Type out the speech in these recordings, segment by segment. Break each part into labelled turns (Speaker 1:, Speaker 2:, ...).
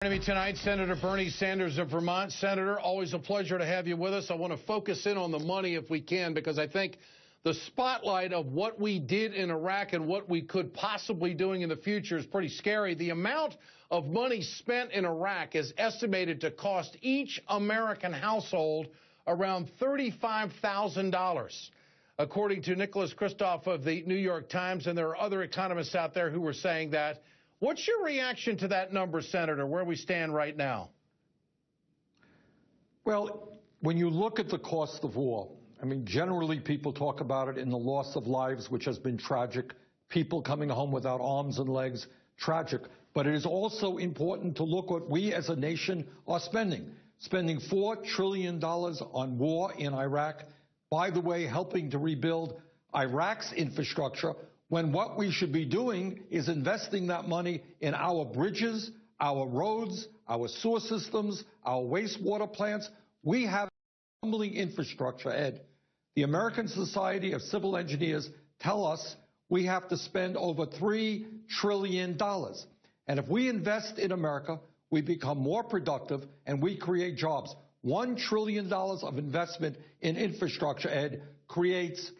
Speaker 1: Joining me tonight, Senator Bernie Sanders of Vermont. Senator, always a pleasure to have you with us. I want to focus in on the money if we can, because I think the spotlight of what we did in Iraq and what we could possibly doing in the future is pretty scary. The amount of money spent in Iraq is estimated to cost each American household around $35,000. According to Nicholas Kristof of the New York Times, and there are other economists out there who were saying that. What's your reaction to that number, Senator, where we stand right now?
Speaker 2: Well, when you look at the cost of war, I mean, generally people talk about it in the loss of lives, which has been tragic, people coming home without arms and legs, tragic. But it is also important to look what we as a nation are spending $4 trillion on war in Iraq, by the way, helping to rebuild Iraq's infrastructure, when what we should be doing is investing that money in our bridges, our roads, our sewer systems, our wastewater plants. We have crumbling infrastructure, Ed. The American Society of Civil Engineers tell us we have to spend over $3 trillion. And if we invest in America, we become more productive and we create jobs. $1 trillion of investment in infrastructure, Ed, creates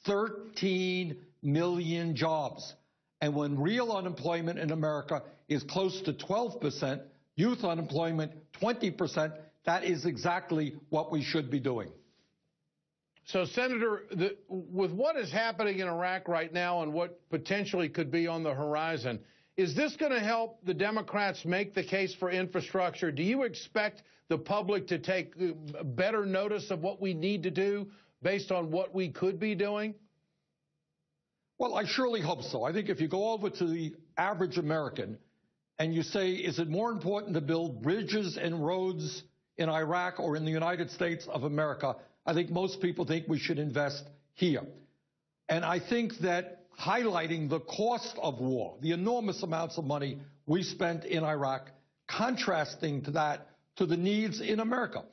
Speaker 2: 13 million jobs. And when real unemployment in America is close to 12%, youth unemployment 20%, that is exactly what we should be doing.
Speaker 1: So, Senator, with what is happening in Iraq right now and what potentially could be on the horizon, is this going to help the Democrats make the case for infrastructure? Do you expect the public to take better notice of what we need to do based on what we could be doing?
Speaker 2: Well, I surely hope so. I think if you go over to the average American and you say, is it more important to build bridges and roads in Iraq or in the United States of America, I think most people think we should invest here. And I think that highlighting the cost of war, the enormous amounts of money we spent in Iraq, contrasting to that to the needs in America.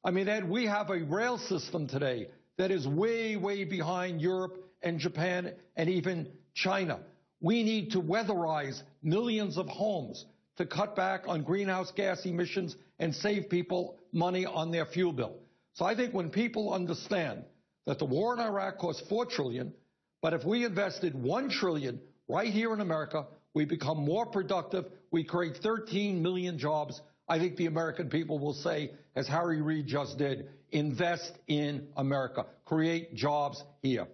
Speaker 2: I mean, Ed, we have a rail system today that is way, way behind Europe and Japan and even China. We need to weatherize millions of homes to cut back on greenhouse gas emissions and save people money on their fuel bill. So I think when people understand that the war in Iraq cost $4 trillion, but if we invested $1 trillion right here in America, we become more productive, we create 13 million jobs, I think the American people will say, as Harry Reid just did, invest in America, create jobs here.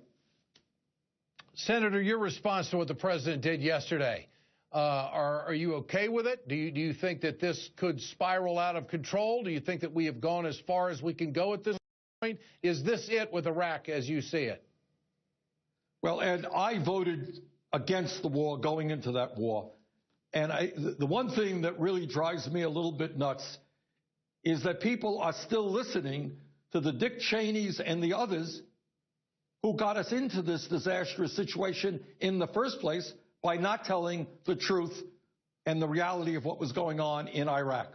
Speaker 1: Senator, your response to what the president did yesterday, are you okay with it? Do you think that this could spiral out of control? Do you think that we have gone as far as we can go at this point? Is this it with Iraq as you see it?
Speaker 2: Well, Ed, I voted against the war going into that war. And the one thing that really drives me a little bit nuts is that people are still listening to the Dick Cheneys and the others who got us into this disastrous situation in the first place by not telling the truth and the reality of what was going on in Iraq.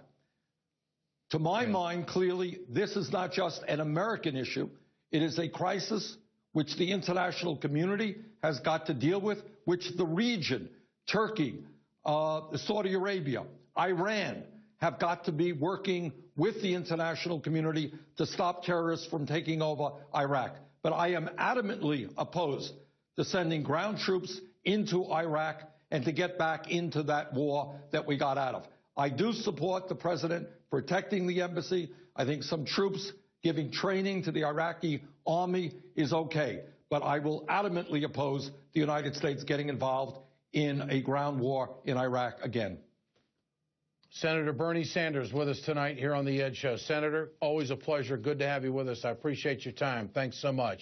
Speaker 2: To my mind, clearly, this is not just an American issue. It is a crisis which the international community has got to deal with, which the region, Turkey, Saudi Arabia, Iran, have got to be working with the international community to stop terrorists from taking over Iraq. But I am adamantly opposed to sending ground troops into Iraq and to get back into that war that we got out of. I do support the president protecting the embassy. I think some troops giving training to the Iraqi army is okay. But I will adamantly oppose the United States getting involved in a ground war in Iraq again.
Speaker 1: Senator Bernie Sanders with us tonight here on The Ed Show. Senator, always a pleasure. Good to have you with us. I appreciate your time. Thanks so much.